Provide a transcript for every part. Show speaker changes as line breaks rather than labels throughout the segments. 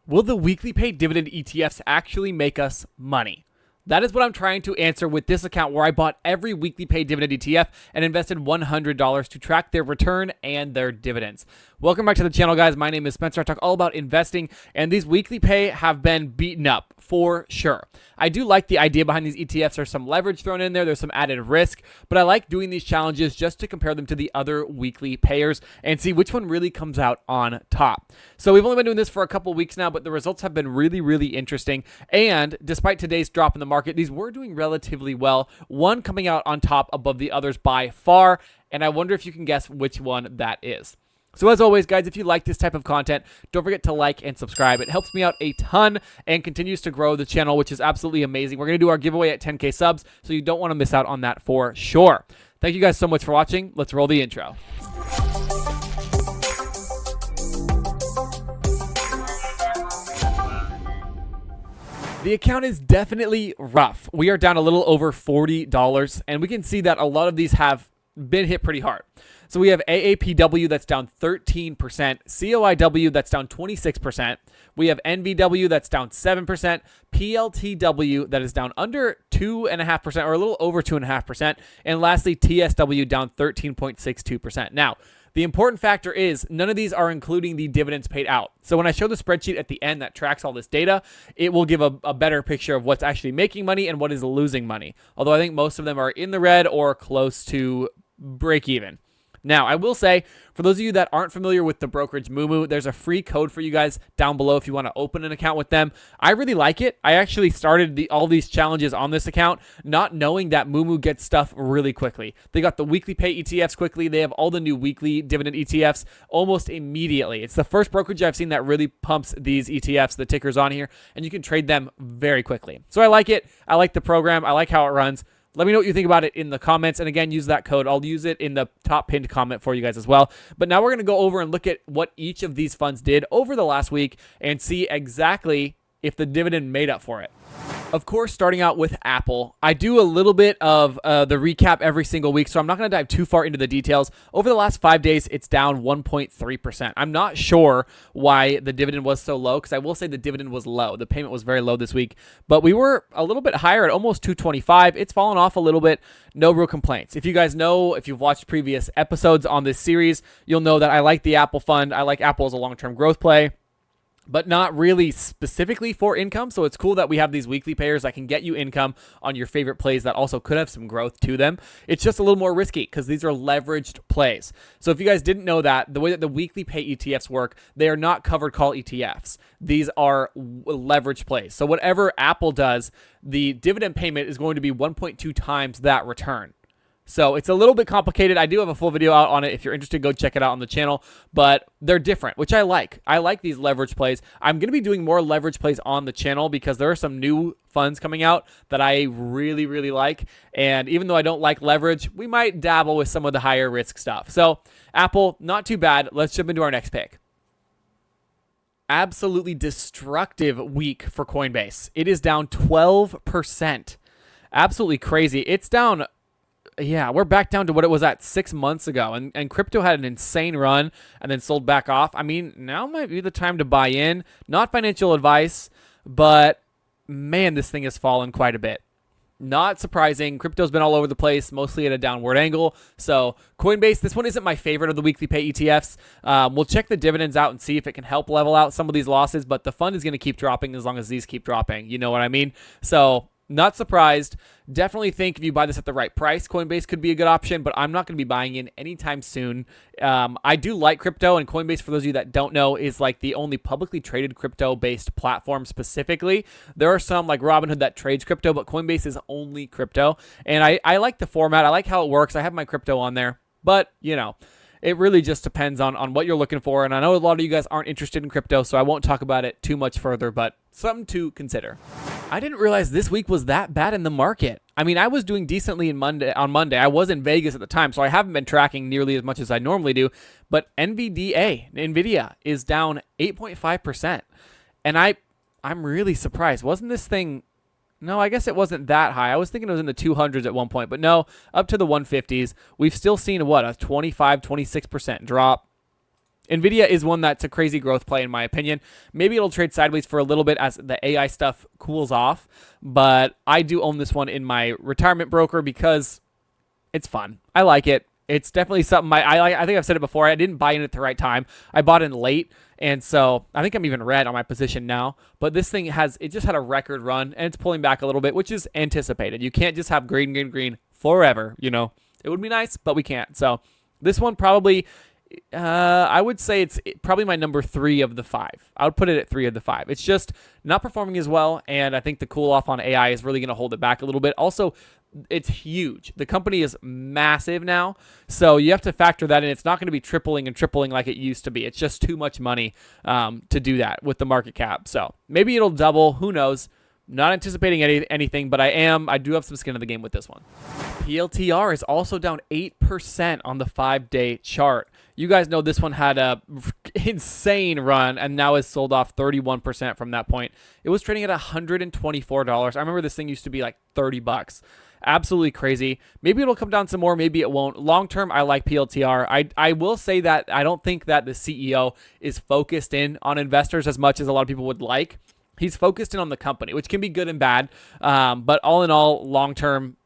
Will the weekly pay dividend ETFs actually make us money? That is what I'm trying to answer with this account where I bought every weekly pay dividend ETF and invested $100 to track their return and their dividends. Welcome back to the channel, guys. My name is Spencer. I talk all about investing, and these weekly pay have been beaten up for sure. I do like the idea behind these ETFs. There's some leverage thrown in there. There's some added risk, but I like doing these challenges just to compare them to the other weekly payers and see which one really comes out on top. So we've only been doing this for a couple weeks now, but the results have been really, really interesting. And despite today's drop in the market, these were doing relatively well. One coming out on top above the others by far, and I wonder if you can guess which one that is. So as always, guys, if you like this type of content, don't forget to like and subscribe. It helps me out a ton and continues to grow the channel, which is absolutely amazing. We're going to do our giveaway at 10K subs, so you don't want to miss out on that for sure. Thank you guys so much for watching. Let's roll the intro. The account is definitely rough. We are down a little over $40, and we can see that a lot of these have been hit pretty hard. So we have AAPW that's down 13%, COIW that's down 26%, we have NVW that's down 7%, PLTW that is down under 2.5% or a little over 2.5%, and lastly TSW down 13.62%. Now, the important factor is none of these are including the dividends paid out. So when I show the spreadsheet at the end that tracks all this data, it will give a better picture of what's actually making money and what is losing money. Although I think most of them are in the red or close to break even. Now, I will say, for those of you that aren't familiar with the brokerage Moo, there's a free code for you guys down below if you want to open an account with them. I really like it. I actually started all these challenges on this account not knowing that Moo gets stuff really quickly. They got the weekly pay ETFs quickly. They have all the new weekly dividend ETFs almost immediately. It's the first brokerage I've seen that really pumps these ETFs, the tickers on here, and you can trade them very quickly. So I like it. I like the program. I like how it runs. Let me know what you think about it in the comments. And again, use that code. I'll use it in the top pinned comment for you guys as well. But now we're going to go over and look at what each of these funds did over the last week and see exactly if the dividend made up for it. Of course, starting out with Apple, I do a little bit of the recap every single week, so I'm not going to dive too far into the details. Over the last 5 days, it's down 1.3%. I'm not sure why the dividend was so low, because I will say the dividend was low. The payment was very low this week, but we were a little bit higher at almost 225. It's fallen off a little bit. No real complaints. If you guys know, if you've watched previous episodes on this series, you'll know that I like the Apple fund. I like Apple as a long-term growth play, but not really specifically for income. So it's cool that we have these weekly payers that can get you income on your favorite plays that also could have some growth to them. It's just a little more risky because these are leveraged plays. So if you guys didn't know that, the way that the weekly pay ETFs work, they are not covered call ETFs. These are leveraged plays. So whatever Apple does, the dividend payment is going to be 1.2 times that return. So it's a little bit complicated. I do have a full video out on it. If you're interested, go check it out on the channel. But they're different, which I like. I like these leverage plays. I'm going to be doing more leverage plays on the channel because there are some new funds coming out that I really, really like. And even though I don't like leverage, we might dabble with some of the higher risk stuff. So Apple, not too bad. Let's jump into our next pick. Absolutely destructive week for Coinbase. It is down 12%. Absolutely crazy. It's down... Yeah, we're back down to what it was at 6 months ago. And crypto had an insane run and then sold back off. I mean, now might be the time to buy in. Not financial advice, but man, this thing has fallen quite a bit. Not surprising. Crypto's been all over the place, mostly at a downward angle. So Coinbase, this one isn't my favorite of the weekly pay ETFs. We'll check the dividends out and see if it can help level out some of these losses, but the fund is going to keep dropping as long as these keep dropping. You know what I mean? So not surprised. Definitely think if you buy this at the right price, Coinbase could be a good option, but I'm not going to be buying in anytime soon. I do like crypto, and Coinbase, for those of you that don't know, is like the only publicly traded crypto-based platform specifically. There are some like Robinhood that trades crypto, but Coinbase is only crypto. And I like the format. I like how it works. I have my crypto on there, but you know, it really just depends on what you're looking for. And I know a lot of you guys aren't interested in crypto, so I won't talk about it too much further, but something to consider. I didn't realize this week was that bad in the market. I mean, I was doing decently on Monday. I was in Vegas at the time, so I haven't been tracking nearly as much as I normally do. But NVIDIA is down 8.5%. And I'm really surprised. Wasn't this thing... No, I guess it wasn't that high. I was thinking it was in the 200s at one point, but no, up to the 150s. We've still seen, what, a 25, 26% drop. NVIDIA is one that's a crazy growth play in my opinion. Maybe it'll trade sideways for a little bit as the AI stuff cools off, but I do own this one in my retirement broker because it's fun. I like it. It's definitely something I think I've said it before. I didn't buy in at the right time. I bought in late, and so I think I'm even red on my position now. But this thing just had a record run, and it's pulling back a little bit, which is anticipated. You can't just have green, green, green forever. You know, it would be nice, but we can't. So this one probably, I would say it's probably my number 3 of the 5. I would put it at 3 of the 5. It's just not performing as well, and I think the cool off on AI is really going to hold it back a little bit. Also, it's huge. The company is massive now, so you have to factor that in. It's not going to be tripling and tripling like it used to be. It's just too much money to do that with the market cap. So maybe it'll double. Who knows? Not anticipating anything, but I do have some skin in the game with this one. PLTR is also down 8% on the 5-day chart. You guys know this one had a insane run and now is sold off 31% from that point. It was trading at $124. I remember this thing used to be like 30 bucks. Absolutely crazy. Maybe it'll come down some more. Maybe it won't. Long term, I like PLTR. I will say that I don't think that the CEO is focused in on investors as much as a lot of people would like. He's focused in on the company, which can be good and bad. But all in all, long term,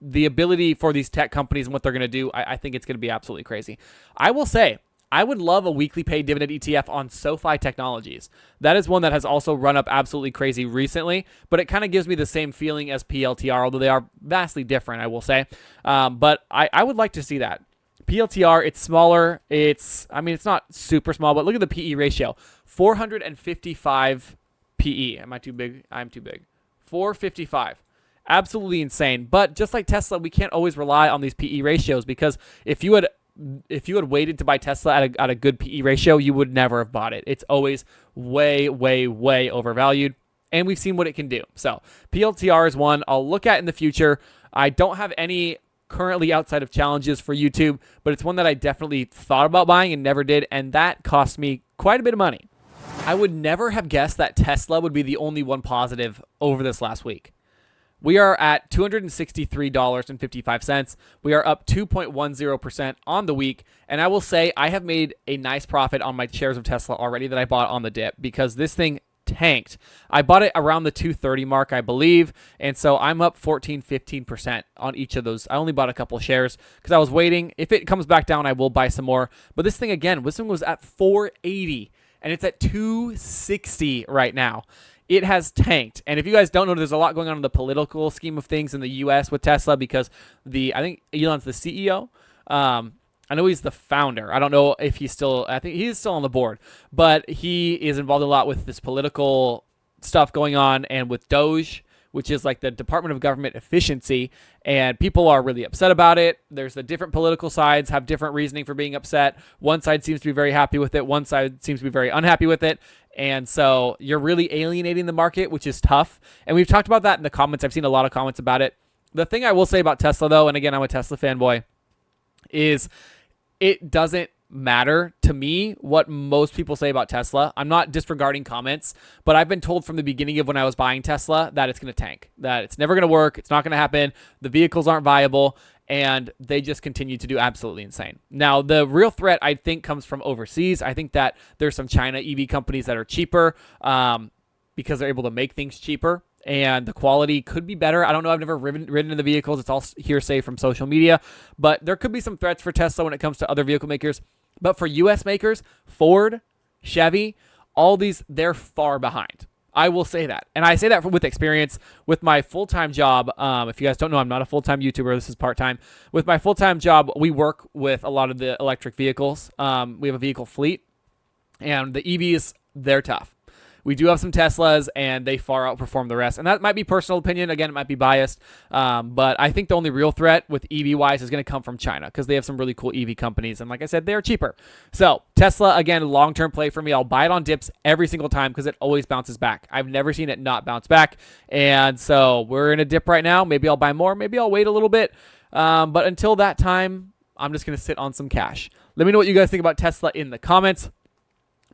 the ability for these tech companies and what they're going to do, I think it's going to be absolutely crazy. I will say, I would love a weekly pay dividend ETF on SoFi Technologies. That is one that has also run up absolutely crazy recently, but it kind of gives me the same feeling as PLTR, although they are vastly different, I will say. But I would like to see that. PLTR, it's smaller. It's not super small, but look at the PE ratio. 455 PE. Am I too big? I'm too big. 455. Absolutely insane. But just like Tesla, we can't always rely on these PE ratios because if you had waited to buy Tesla at a good PE ratio, you would never have bought it. It's always way, way, way overvalued, and we've seen what it can do. So PLTR is one I'll look at in the future. I don't have any currently outside of challenges for YouTube, but it's one that I definitely thought about buying and never did, and that cost me quite a bit of money. I would never have guessed that Tesla would be the only one positive over this last week. We are at $263.55. We are up 2.10% on the week. And I will say I have made a nice profit on my shares of Tesla already that I bought on the dip because this thing tanked. I bought it around the 230 mark, I believe. And so I'm up 15% on each of those. I only bought a couple of shares because I was waiting. If it comes back down, I will buy some more. But this thing, again, this one was at 480 and it's at 260 right now. It has tanked. And if you guys don't know, there's a lot going on in the political scheme of things in the U.S. with Tesla because I think Elon's the CEO. I know he's the founder. I don't know if I think he's still on the board, but he is involved a lot with this political stuff going on and with Doge, which is like the Department of Government Efficiency, and people are really upset about it. There's the different political sides have different reasoning for being upset. One side seems to be very happy with it. One side seems to be very unhappy with it. And so you're really alienating the market, which is tough. And we've talked about that in the comments. I've seen a lot of comments about it. The thing I will say about Tesla, though, and again, I'm a Tesla fanboy, is it doesn't matter to me what most people say about Tesla. I'm not disregarding comments, but I've been told from the beginning of when I was buying Tesla that it's going to tank, that it's never going to work, it's not going to happen, the vehicles aren't viable, and they just continue to do absolutely insane. Now, the real threat, I think, comes from overseas. I think that there's some China EV companies that are cheaper because they're able to make things cheaper, and the quality could be better. I don't know. I've never ridden in the vehicles. It's all hearsay from social media, but there could be some threats for Tesla when it comes to other vehicle makers. But for U.S. makers, Ford, Chevy, all these, they're far behind. I will say that. And I say that with experience. With my full-time job, if you guys don't know, I'm not a full-time YouTuber. This is part-time. With my full-time job, we work with a lot of the electric vehicles. We have a vehicle fleet, and the EVs, they're tough. We do have some Teslas, and they far outperform the rest. And that might be personal opinion. Again, it might be biased. But I think the only real threat with EV-wise is going to come from China because they have some really cool EV companies. And like I said, they're cheaper. So Tesla, again, long-term play for me. I'll buy it on dips every single time because it always bounces back. I've never seen it not bounce back. And so we're in a dip right now. Maybe I'll buy more. Maybe I'll wait a little bit. But until that time, I'm just going to sit on some cash. Let me know what you guys think about Tesla in the comments.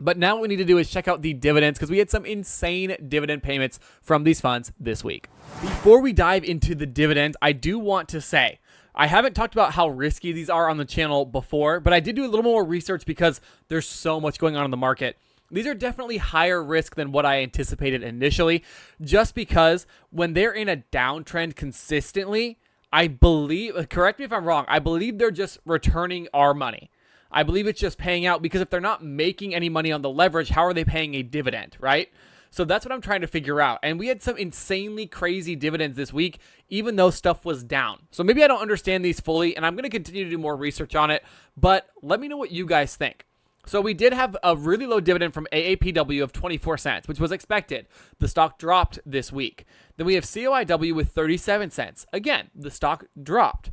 But now what we need to do is check out the dividends because we had some insane dividend payments from these funds this week. Before we dive into the dividends, I do want to say I haven't talked about how risky these are on the channel before, but I did do a little more research because there's so much going on in the market. These are definitely higher risk than what I anticipated initially, just because when they're in a downtrend consistently, I believe, correct me if I'm wrong, I believe they're just returning our money. I believe it's just paying out, because if they're not making any money on the leverage, how are they paying a dividend, right? So that's what I'm trying to figure out. And we had some insanely crazy dividends this week, even though stuff was down. So maybe I don't understand these fully, and I'm going to continue to do more research on it, but let me know what you guys think. So we did have a really low dividend from AAPW of 24 cents, which was expected. The stock dropped this week. Then we have COIW with 37 cents. Again, the stock dropped.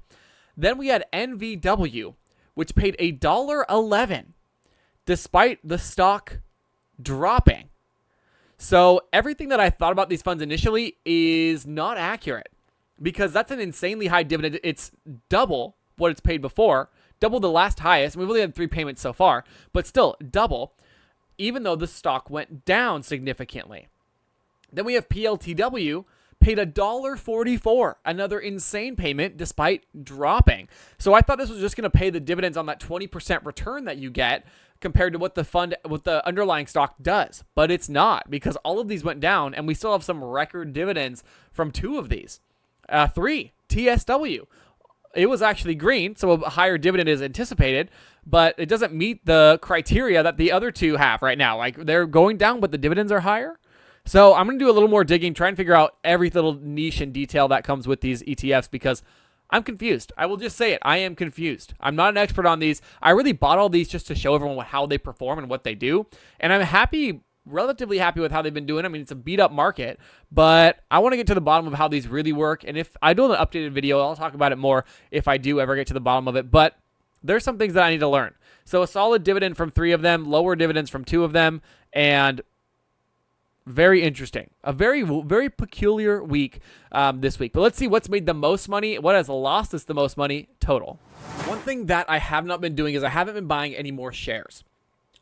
Then we had NVW, which paid $1.11 despite the stock dropping. So everything that I thought about these funds initially is not accurate, because that's an insanely high dividend. It's double what it's paid before, double the last highest. We've only had 3 payments so far, but still double, even though the stock went down significantly. Then we have PLTW, paid $1.44, another insane payment despite dropping. So I thought this was just going to pay the dividends on that 20% return that you get compared to what the underlying stock does, but it's not, because all of these went down, and we still have some record dividends from 2 of these. 3, TSW. It was actually green, so a higher dividend is anticipated, but it doesn't meet the criteria that the other 2 have right now. Like, they're going down, but the dividends are higher. So I'm going to do a little more digging, try and figure out every little niche and detail that comes with these ETFs, because I'm confused. I will just say it. I am confused. I'm not an expert on these. I really bought all these just to show everyone how they perform and what they do. And I'm happy, relatively happy with how they've been doing. I mean, it's a beat up market, but I want to get to the bottom of how these really work. And if I do an updated video, I'll talk about it more if I do ever get to the bottom of it. But there's some things that I need to learn. So a solid dividend from 3 of them, lower dividends from 2 of them, and very interesting. A very, very peculiar week this week. But let's see what's made the most money. What has lost us the most money total? One thing that I have not been doing is I haven't been buying any more shares.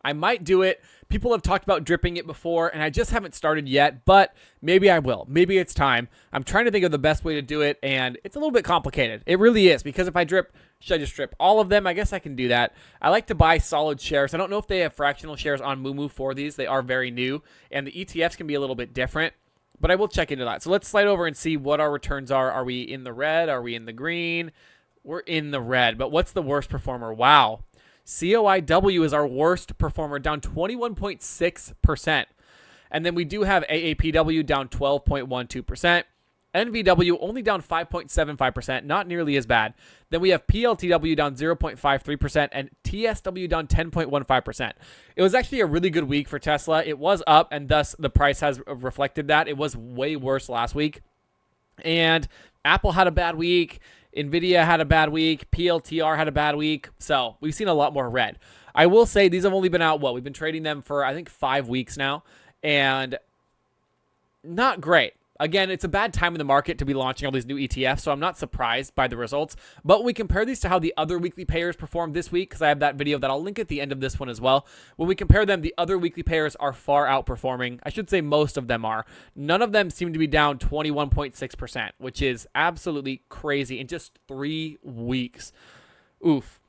I might do it. People have talked about dripping it before, and I just haven't started yet, but maybe I will. Maybe it's time. I'm trying to think of the best way to do it, and it's a little bit complicated. It really is, because if I drip, should I just drip all of them? I guess I can do that. I like to buy solid shares. I don't know if they have fractional shares on Moomoo for these. They are very new, and the ETFs can be a little bit different, but I will check into that. So let's slide over and see what our returns are. Are we in the red? Are we in the green? We're in the red, but what's the worst performer? Wow. COIW is our worst performer, down 21.6%. And then we do have AAPW down 12.12%. NVW only down 5.75%, not nearly as bad. Then we have PLTW down 0.53% and TSW down 10.15%. It was actually a really good week for Tesla. It was up, and thus the price has reflected that. It was way worse last week. And Apple had a bad week. NVIDIA had a bad week. PLTR had a bad week. So we've seen a lot more red. I will say these have only been out, we've been trading them for, I think, 5 weeks now. And not great. Again, it's a bad time in the market to be launching all these new ETFs, so I'm not surprised by the results. But when we compare these to how the other weekly payers performed this week, because I have that video that I'll link at the end of this one as well. When we compare them, the other weekly payers are far outperforming. I should say most of them are. None of them seem to be down 21.6%, which is absolutely crazy in just 3 weeks. Oof.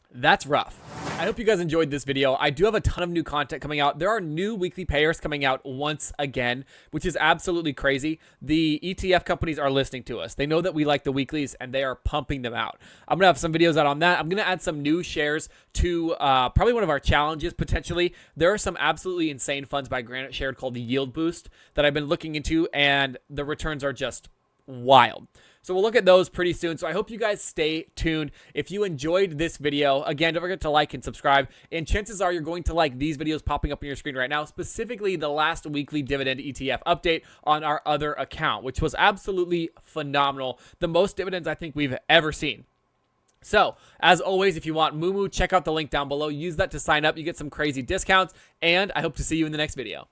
That's rough. I hope you guys enjoyed this video. I do have a ton of new content coming out. There are new weekly payers coming out once again, which is absolutely crazy. The ETF companies are listening to us. They know that we like the weeklies, and they are pumping them out. I'm going to have some videos out on that. I'm going to add some new shares to probably one of our challenges, potentially. There are some absolutely insane funds by Granite shared called the Yield Boost that I've been looking into, and the returns are just wild. So we'll look at those pretty soon. So I hope you guys stay tuned. If you enjoyed this video, again, don't forget to like and subscribe. And chances are you're going to like these videos popping up on your screen right now, specifically the last weekly dividend ETF update on our other account, which was absolutely phenomenal. The most dividends I think we've ever seen. So, as always, if you want Moomoo, check out the link down below. Use that to sign up. You get some crazy discounts, and I hope to see you in the next video.